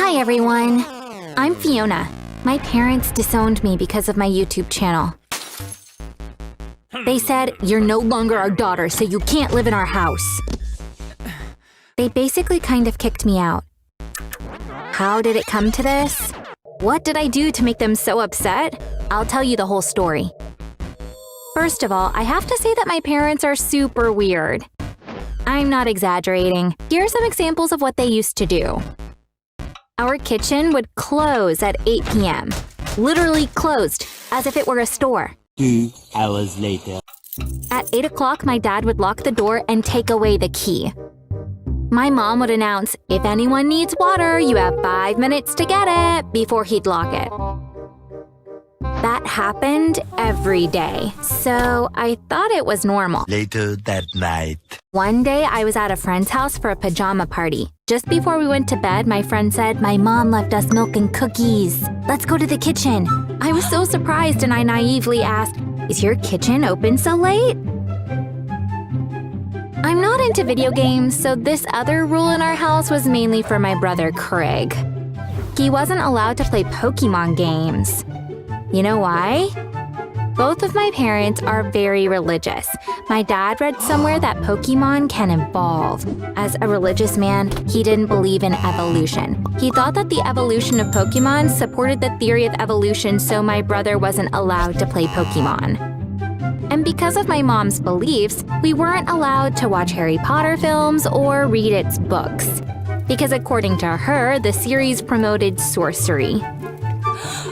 Hi everyone! I'm Fiona. My parents disowned me because of my YouTube channel. They said, "You're no longer our daughter, so you can't live in our house." They basically kind of kicked me out. How did it come to this? What did I do to make them so upset? I'll tell you the whole story. First of all, I have to say that my parents are super weird. I'm not exaggerating. Here are some examples of what they used to do. Our kitchen would close at 8 p.m. Literally closed, as if it were a store. 2 hours later. At 8 o'clock, my dad would lock the door and take away the key. My mom would announce, "If anyone needs water, you have 5 minutes to get it," before he'd lock it. That happened every day, so I thought it was normal. Later that night. One day, I was at a friend's house for a pajama party. Just before we went to bed, my friend said, "My mom left us milk and cookies. Let's go to the kitchen." I was so surprised and I naively asked, "Is your kitchen open so late?" I'm not into video games, so this other rule in our house was mainly for my brother Craig. He wasn't allowed to play Pokemon games. You know why? Both of my parents are very religious. My dad read somewhere that Pokemon can evolve. As a religious man, he didn't believe in evolution. He thought that the evolution of Pokemon supported the theory of evolution, so my brother wasn't allowed to play Pokemon. And because of my mom's beliefs, we weren't allowed to watch Harry Potter films or read its books. Because according to her, the series promoted sorcery.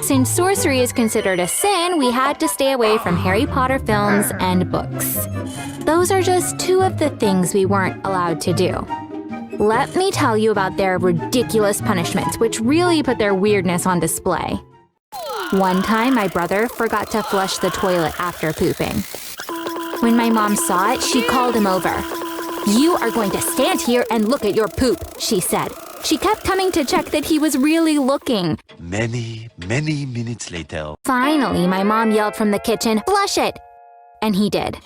Since sorcery is considered a sin, we had to stay away from Harry Potter films and books. Those are just two of the things we weren't allowed to do. Let me tell you about their ridiculous punishments, which really put their weirdness on display. One time, my brother forgot to flush the toilet after pooping. When my mom saw it, she called him over. "You are going to stand here and look at your poop," she said. She kept coming to check that he was really looking. Many minutes later. Finally, my mom yelled from the kitchen, "Flush it!" And he did.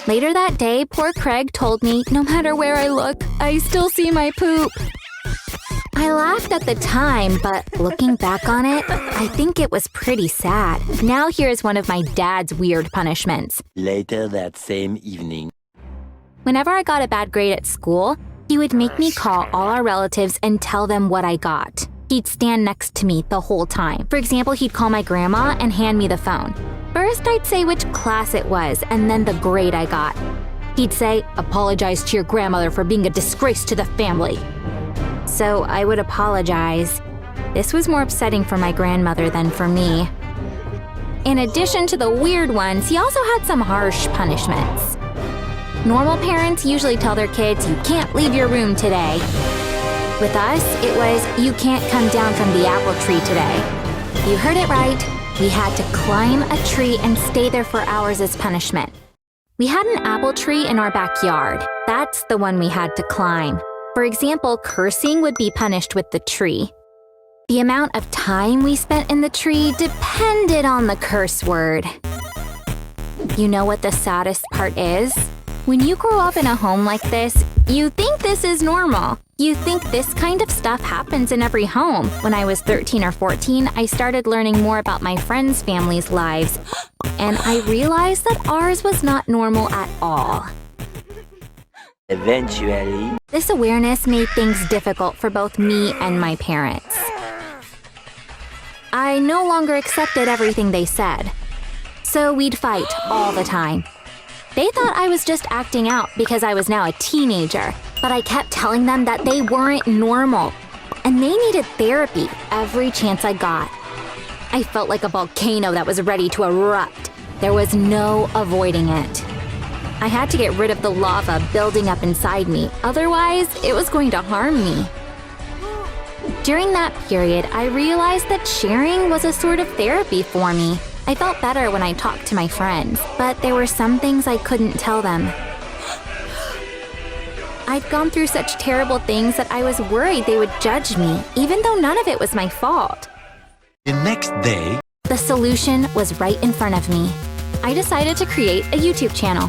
Later that day, poor Craig told me, "No matter where I look, I still see my poop." I laughed at the time, but looking back on it, I think it was pretty sad. Now here's one of my dad's weird punishments. Later that same evening. Whenever I got a bad grade at school, he would make me call all our relatives and tell them what I got. He'd stand next to me the whole time. For example, he'd call my grandma and hand me the phone. First, I'd say which class it was, and then the grade I got. He'd say, "Apologize to your grandmother for being a disgrace to the family." So I would apologize. This was more upsetting for my grandmother than for me. In addition to the weird ones, he also had some harsh punishments. Normal parents usually tell their kids, "You can't leave your room today." With us, it was, "You can't come down from the apple tree today." You heard it right. We had to climb a tree and stay there for hours as punishment. We had an apple tree in our backyard. That's the one we had to climb. For example, cursing would be punished with the tree. The amount of time we spent in the tree depended on the curse word. You know what the saddest part is? When you grow up in a home like this, you think this is normal. You think this kind of stuff happens in every home. When I was 13 or 14, I started learning more about my friends' families' lives, and I realized that ours was not normal at all. Eventually. This awareness made things difficult for both me and my parents. I no longer accepted everything they said. So we'd fight all the time. They thought I was just acting out because I was now a teenager, but I kept telling them that they weren't normal, and they needed therapy every chance I got. I felt like a volcano that was ready to erupt. There was no avoiding it. I had to get rid of the lava building up inside me, otherwise it was going to harm me. During that period, I realized that sharing was a sort of therapy for me. I felt better when I talked to my friends, but there were some things I couldn't tell them. I'd gone through such terrible things that I was worried they would judge me, even though none of it was my fault. The next day. The solution was right in front of me. I decided to create a YouTube channel.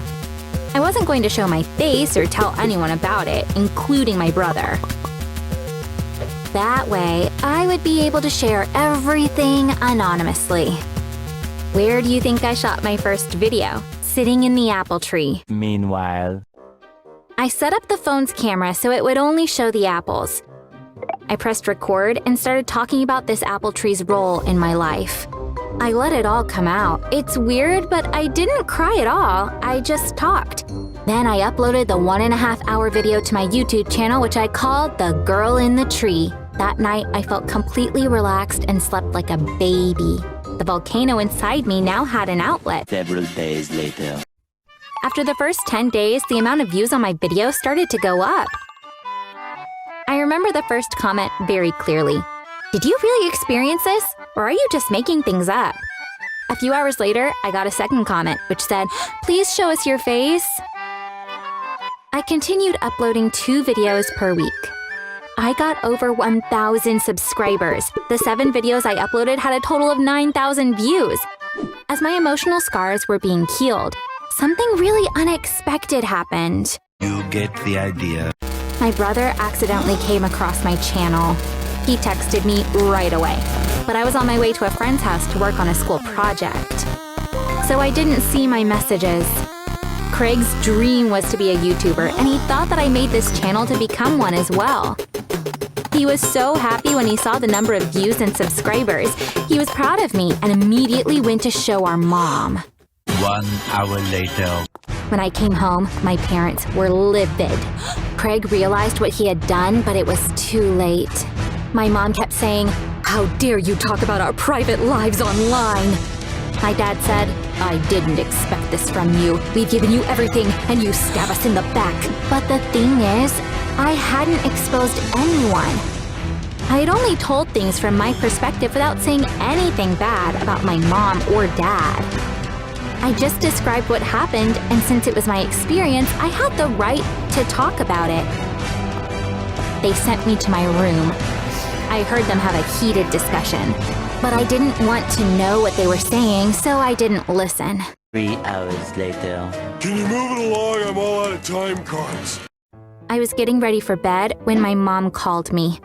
I wasn't going to show my face or tell anyone about it, including my brother. That way, I would be able to share everything anonymously. Where do you think I shot my first video? Sitting in the apple tree. Meanwhile, I set up the phone's camera so it would only show the apples. I pressed record and started talking about this apple tree's role in my life. I let it all come out. It's weird, but I didn't cry at all. I just talked. Then I uploaded the 1.5-hour video to my YouTube channel, which I called The Girl in the Tree. That night, I felt completely relaxed and slept like a baby. The volcano inside me now had an outlet. several days later. After the first 10 days, the amount of views on my video started to go up. I remember the first comment very clearly. Did you really experience this? Or are you just making things up? A few hours later, I got a second comment, which said, please show us your face. I continued uploading 2 videos per week. I got over 1,000 subscribers. The 7 videos I uploaded had a total of 9,000 views. As my emotional scars were being healed, something really unexpected happened. You get the idea. My brother accidentally came across my channel. He texted me right away, but I was on my way to a friend's house to work on a school project. So I didn't see my messages. Craig's dream was to be a YouTuber, and he thought that I made this channel to become one as well. He was so happy when he saw the number of views and subscribers. He was proud of me and immediately went to show our mom. 1 hour later. When I came home, my parents were livid. Craig realized what he had done, but it was too late. My mom kept saying, "How dare you talk about our private lives online?" My dad said, "I didn't expect this from you. We've given you everything, and you stab us in the back." But the thing is, I hadn't exposed anyone. I had only told things from my perspective without saying anything bad about my mom or dad. I just described what happened, and since it was my experience, I had the right to talk about it. They sent me to my room. I heard them have a heated discussion, but I didn't want to know what they were saying, so I didn't listen. 3 hours later. Can you move it along? I'm all out of time cards. I was getting ready for bed when my mom called me.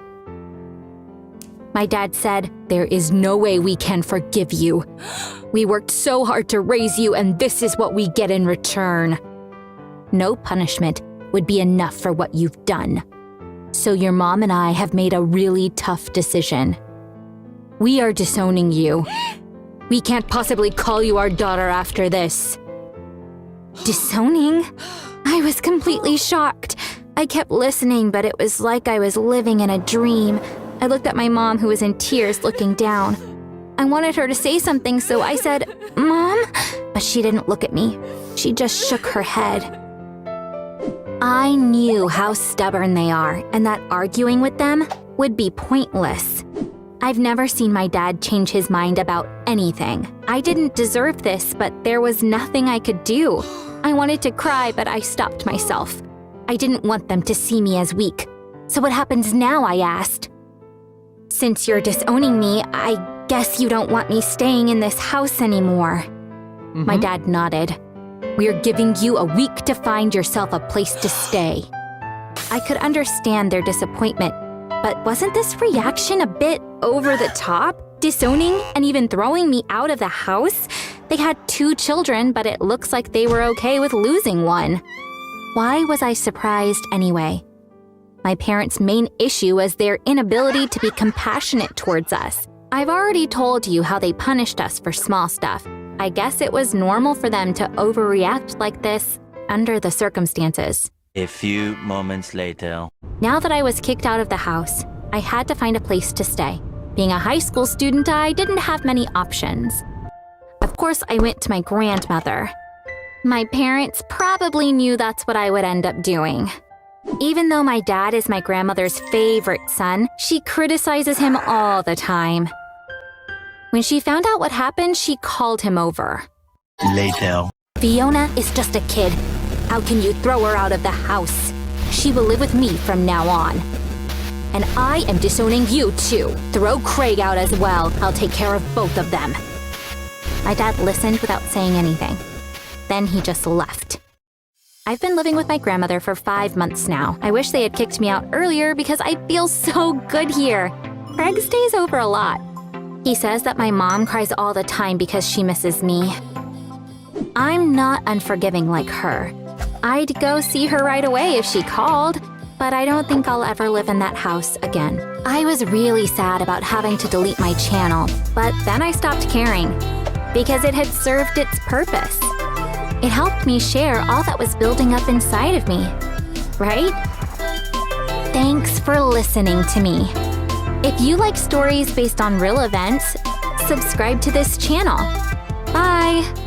My dad said, "There is no way we can forgive you. We worked so hard to raise you, and this is what we get in return. No punishment would be enough for what you've done. So your mom and I have made a really tough decision. We are disowning you. We can't possibly call you our daughter after this." Disowning? I was completely shocked. I kept listening, but it was like I was living in a dream. I looked at my mom, who was in tears, looking down. I wanted her to say something, so I said, "Mom?" But she didn't look at me. She just shook her head. I knew how stubborn they are, and that arguing with them would be pointless. I've never seen my dad change his mind about anything. I didn't deserve this, but there was nothing I could do. I wanted to cry, but I stopped myself. I didn't want them to see me as weak. "So what happens now?" I asked. "Since you're disowning me, I guess you don't want me staying in this house anymore." My dad nodded. "We're giving you a week to find yourself a place to stay." I could understand their disappointment, but wasn't this reaction a bit over the top? Disowning and even throwing me out of the house? They had 2 children, but it looks like they were okay with losing one. Why was I surprised anyway? My parents' main issue was their inability to be compassionate towards us. I've already told you how they punished us for small stuff. I guess it was normal for them to overreact like this under the circumstances. A few moments later. Now that I was kicked out of the house, I had to find a place to stay. Being a high school student, I didn't have many options. Of course, I went to my grandmother. My parents probably knew that's what I would end up doing. Even though my dad is my grandmother's favorite son, she criticizes him all the time. When she found out what happened, she called him over. Later. "Fiona is just a kid. How can you throw her out of the house? She will live with me from now on. And I am disowning you too. Throw Craig out as well. I'll take care of both of them." My dad listened without saying anything. Then he just left. I've been living with my grandmother for 5 months now. I wish they had kicked me out earlier because I feel so good here. Craig stays over a lot. He says that my mom cries all the time because she misses me. I'm not unforgiving like her. I'd go see her right away if she called, but I don't think I'll ever live in that house again. I was really sad about having to delete my channel, but then I stopped caring because it had served its purpose. It helped me share all that was building up inside of me, right? Thanks for listening to me. If you like stories based on real events, subscribe to this channel. Bye!